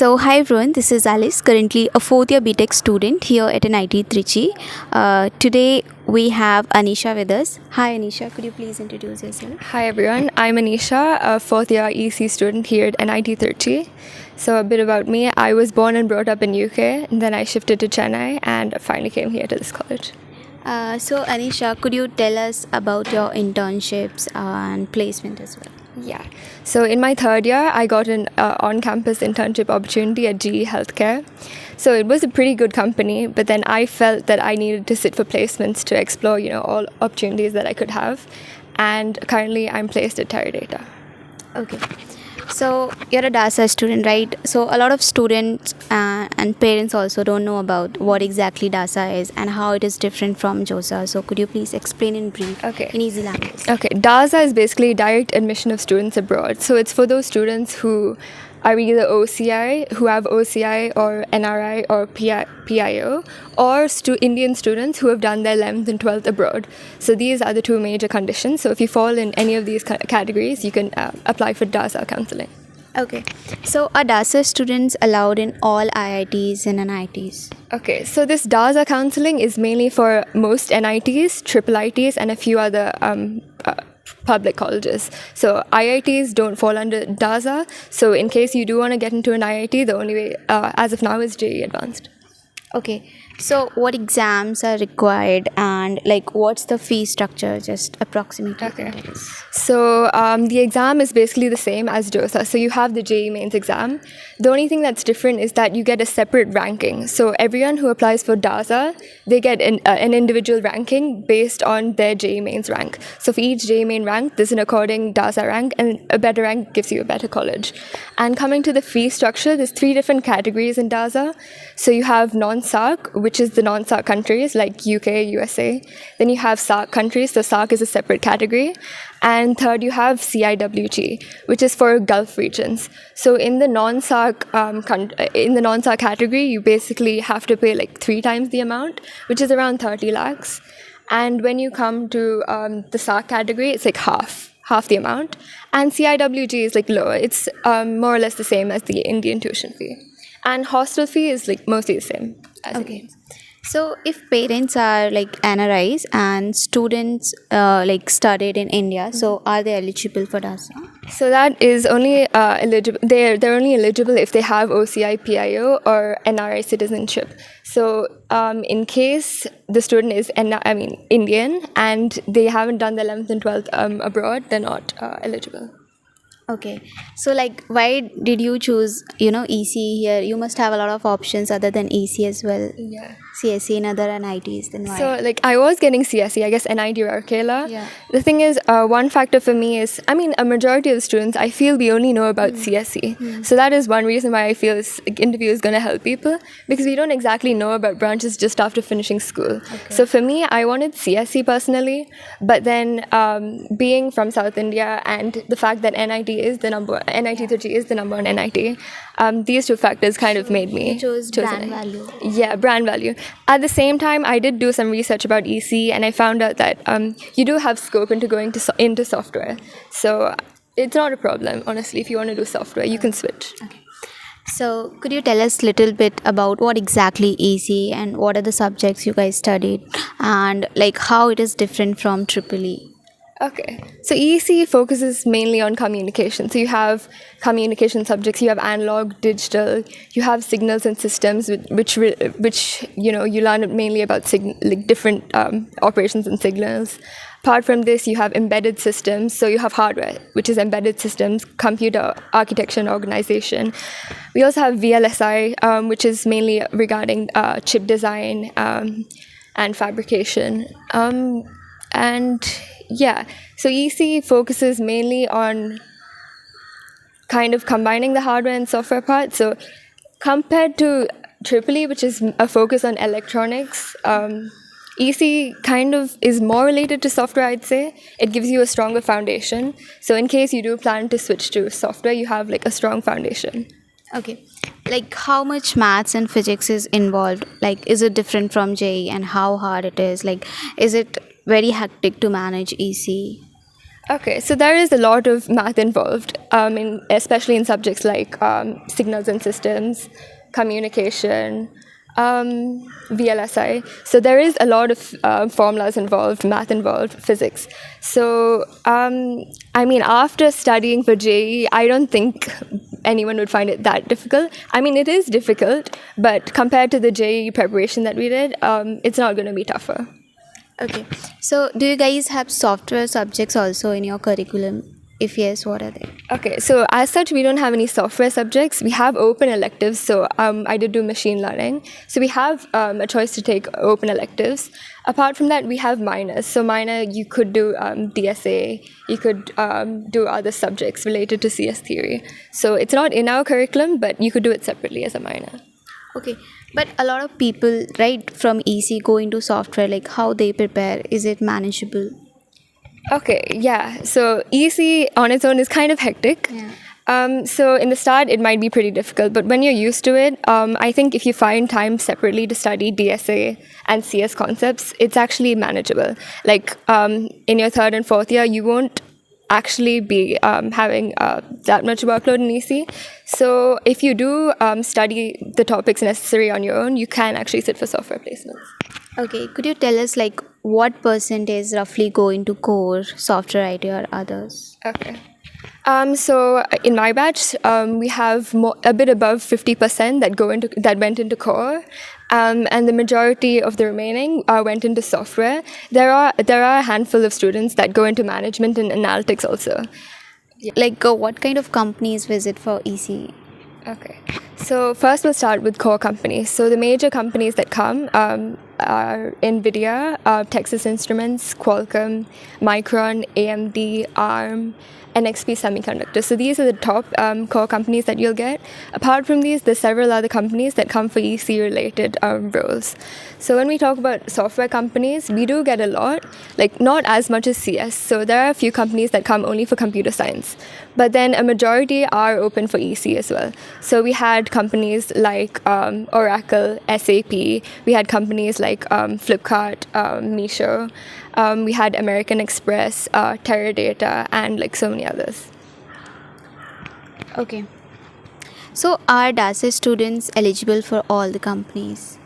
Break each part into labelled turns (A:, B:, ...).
A: So, hi everyone, this is Alice, currently a fourth year BTech student here at NIT Trichy. Today we have Anisha with us. Hi Anisha, could you please introduce yourself?
B: Hi everyone, I'm Anisha, a fourth year ECE student here at NIT Trichy. So a bit about me, I was born and brought up in UK, and then I shifted to Chennai and finally came here to this college.
A: So Anisha, could you tell us about your internships and placement as well?
B: Yeah, so in my third year, I got an on-campus internship opportunity at GE Healthcare. So it was a pretty good company, but then I felt that I needed to sit for placements to explore, all opportunities that I could have. And currently, I'm placed at Teradata.
A: Okay. So you're a DASA student, right? So a lot of students and parents also don't know about what exactly DASA is and how it is different from JoSAA. So could you please explain in brief, in easy language?
B: Okay, DASA is basically direct admission of students abroad. So it's for those students who are either OCI, who have OCI or NRI or PIO, or Indian students who have done their 11th and 12th abroad. So these are the two major conditions. So if you fall in any of these categories, you can apply for DASA counseling.
A: Okay. So are DASA students allowed in all IITs and NITs?
B: Okay, so this DASA counseling is mainly for most NITs, triple ITs, and a few other public colleges. So IITs don't fall under DASA. So in case you do want to get into an IIT, the only way as of now is JEE Advanced.
A: Okay. So what exams are required and what's the fee structure, just approximately?
B: Okay. So the exam is basically the same as JoSAA. So you have the JEE mains exam. The only thing that's different is that you get a separate ranking. So everyone who applies for DASA, they get an individual ranking based on their JEE mains rank. So for each JEE main rank, there's an according DASA rank, and a better rank gives you a better college. And coming to the fee structure, there's 3 different categories in DASA. So you have non-SARC, which is the non-SARC countries like UK, USA. Then you have SARC countries, so SARC is a separate category. And third, you have CIWG, which is for Gulf regions. So in the non-SARC category, you basically have to pay 3 times the amount, which is around 30 lakhs. And when you come to the SARC category, it's half the amount. And CIWG is lower. It's more or less the same as the Indian tuition fee. And hostel fee is mostly the same as Indian.
A: So if parents are NRIs and students studied in India, so are they eligible for DASA?
B: So that is only eligible. They're only eligible if they have OCI, PIO, or NRI citizenship. So in case the student is Indian and they haven't done the 11th and 12th abroad, they're not eligible.
A: Okay. So why did you choose, ECE here? You must have a lot of options other than ECE as well.
B: Yeah.
A: CSE and other NITs, then why?
B: So I was getting CSE, I guess NIT or Kerala.
A: Yeah.
B: The thing is, one factor for me is, a majority of the students, I feel we only know about CSE. So that is one reason why I feel this interview is going to help people, because we don't exactly know about branches just after finishing school. Okay. So for me, I wanted CSE personally, but then being from South India and the fact that NIT Trichy is the number one NIT, these two factors kind of made me
A: choose brand value.
B: Yeah, brand value. At the same time, I did do some research about ECE, and I found out that you do have scope into going into software. So it's not a problem, honestly. If you want to do software, you can switch.
A: Okay. So could you tell us a little bit about what exactly ECE and what are the subjects you guys studied and how it is different from EEE?
B: Okay, so ECE focuses mainly on communication. So you have communication subjects, you have analog, digital, you have signals and systems, which you learn mainly about different operations and signals. Apart from this, you have embedded systems. So you have hardware, which is embedded systems, computer architecture and organization. We also have VLSI, which is mainly regarding chip design and fabrication. So ECE focuses mainly on kind of combining the hardware and software part. So compared to EEE, which is a focus on electronics, ECE kind of is more related to software, I'd say. It gives you a stronger foundation. So in case you do plan to switch to software, you have a strong foundation.
A: Okay. How much maths and physics is involved? Is it different from JEE and how hard it is? Is it very hectic to manage ECE?
B: Okay, so there is a lot of math involved. especially in subjects like signals and systems, communication, VLSI. So there is a lot of formulas involved, math involved, physics. So after studying for JEE, I don't think anyone would find it that difficult. I mean, it is difficult, but compared to the JEE preparation that we did, it's not going to be tougher.
A: Okay. So do you guys have software subjects also in your curriculum? If yes, what are they?
B: Okay, so as such, we don't have any software subjects. We have open electives. So I did do machine learning. So we have a choice to take open electives. Apart from that, we have minors. So minor, you could do DSA. You could do other subjects related to CS theory. So it's not in our curriculum, but you could do it separately as a minor.
A: Okay. But a lot of people, right, from EC go into software, like how they prepare, is it manageable?
B: Okay, yeah. So EC on its own is kind of hectic.
A: Yeah.
B: So in the start, it might be pretty difficult, but when you're used to it, I think if you find time separately to study DSA and CS concepts, it's actually manageable. Like in your third and fourth year, you won't actually be having that much workload in EC. So if you do study the topics necessary on your own, you can actually sit for software placements.
A: Okay, could you tell us like what percentage roughly go into core, software IT or others?
B: Okay. So in my batch, we have a bit above 50% that went into core, and the majority of the remaining went into software. There are a handful of students that go into management and analytics also.
A: Like what kind of companies visit for EC?
B: Okay. So first we'll start with core companies. So the major companies that come are NVIDIA, Texas Instruments, Qualcomm, Micron, AMD, ARM, NXP Semiconductor. So these are the top core companies that you'll get. Apart from these, there's several other companies that come for EC-related roles. So when we talk about software companies, we do get a lot, like not as much as CS. So there are a few companies that come only for computer science, but then a majority are open for EC as well. So we had companies like Oracle, SAP. We had companies like Flipkart, Meesho. We had American Express, Teradata, and like so many others.
A: Okay. So are DASA students eligible for all the companies?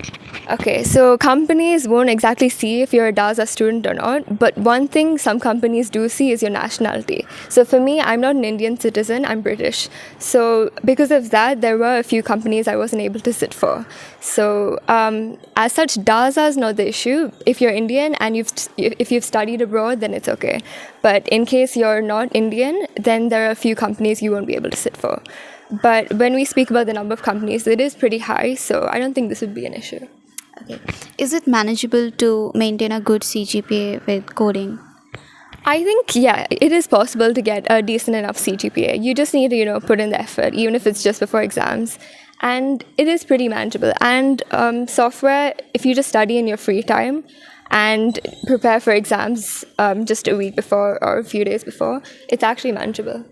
B: Okay, so companies won't exactly see if you're a DASA student or not, but one thing some companies do see is your nationality. So for me, I'm not an Indian citizen, I'm British. So because of that, there were a few companies I wasn't able to sit for. So as such, DASA is not the issue. If you're Indian and if you've studied abroad, then it's okay. But in case you're not Indian, then there are a few companies you won't be able to sit for. But when we speak about the number of companies, it is pretty high, so I don't think this would be an issue.
A: Okay. Is it manageable to maintain a good CGPA with coding?
B: I think, yeah, it is possible to get a decent enough CGPA. You just need to, put in the effort, even if it's just before exams. And it is pretty manageable. And software, if you just study in your free time and prepare for exams just a week before or a few days before, it's actually manageable.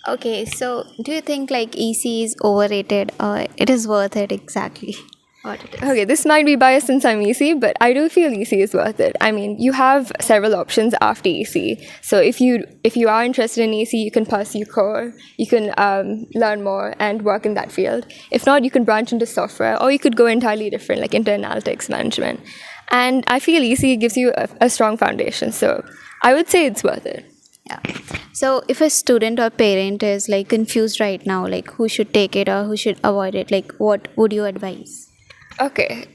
A: Okay, so do you think like EC is overrated or it is worth it exactly? What it is?
B: Okay, this might be biased since I'm EC, but I do feel EC is worth it. I mean, you have several options after EC. So if you are interested in EC, you can pursue core, you can learn more and work in that field. If not, you can branch into software, or you could go entirely different, like into analytics management. And I feel EC gives you a strong foundation, so I would say it's worth it.
A: Yeah. So if a student or parent is like confused right now, like who should take it or who should avoid it, like what would you advise?
B: Okay,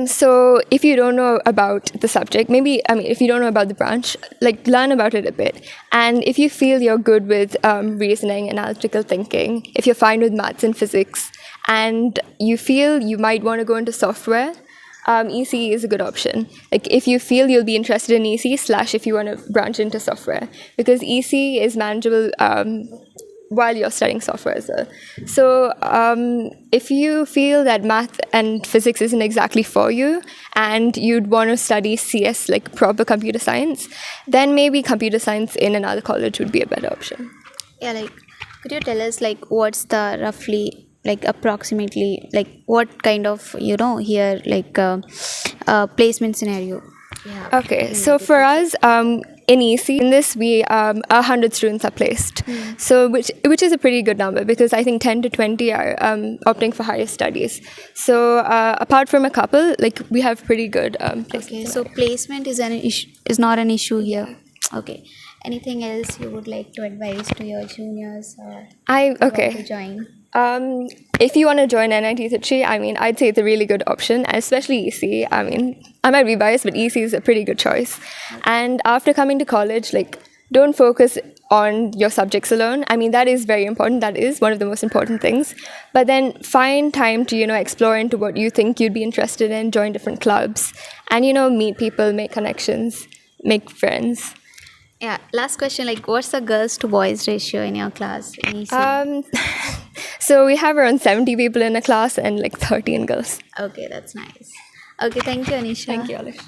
B: so if you don't know about the subject, if you don't know about the branch, like learn about it a bit. And if you feel you're good with reasoning, analytical thinking, if you're fine with maths and physics, and you feel you might want to go into software, EC is a good option. Like if you feel you'll be interested in EC / if you want to branch into software, because EC is manageable while you're studying software as well. So if you feel that math and physics isn't exactly for you and you'd want to study CS, like proper computer science, then maybe computer science in another college would be a better option.
A: Yeah, like could you tell us like what's the roughly like approximately like what kind of placement scenario?
B: Okay, so for us, in ECE, in this, 100 students are placed. So which is a pretty good number, because I think 10 to 20 are opting for higher studies. So apart from a couple, like, we have pretty good placements.
A: Okay, so placement is not an issue here. Okay. Anything else you would like to advise to your juniors or
B: Okay.
A: to join?
B: If you want to join NIT Trichy, I mean, I'd say it's a really good option, and especially ECE. I mean, I might be biased, but ECE is a pretty good choice. And after coming to college, like, don't focus on your subjects alone. I mean, that is very important. That is one of the most important things. But then find time to, explore into what you think you'd be interested in, join different clubs, and, meet people, make connections, make friends.
A: Yeah, last question, like, what's the girls to boys ratio in your class in ECE?
B: So we have around 70 people in a class and like 13 girls.
A: Okay, that's nice. Okay, thank you, Anisha.
B: Thank you, Alish.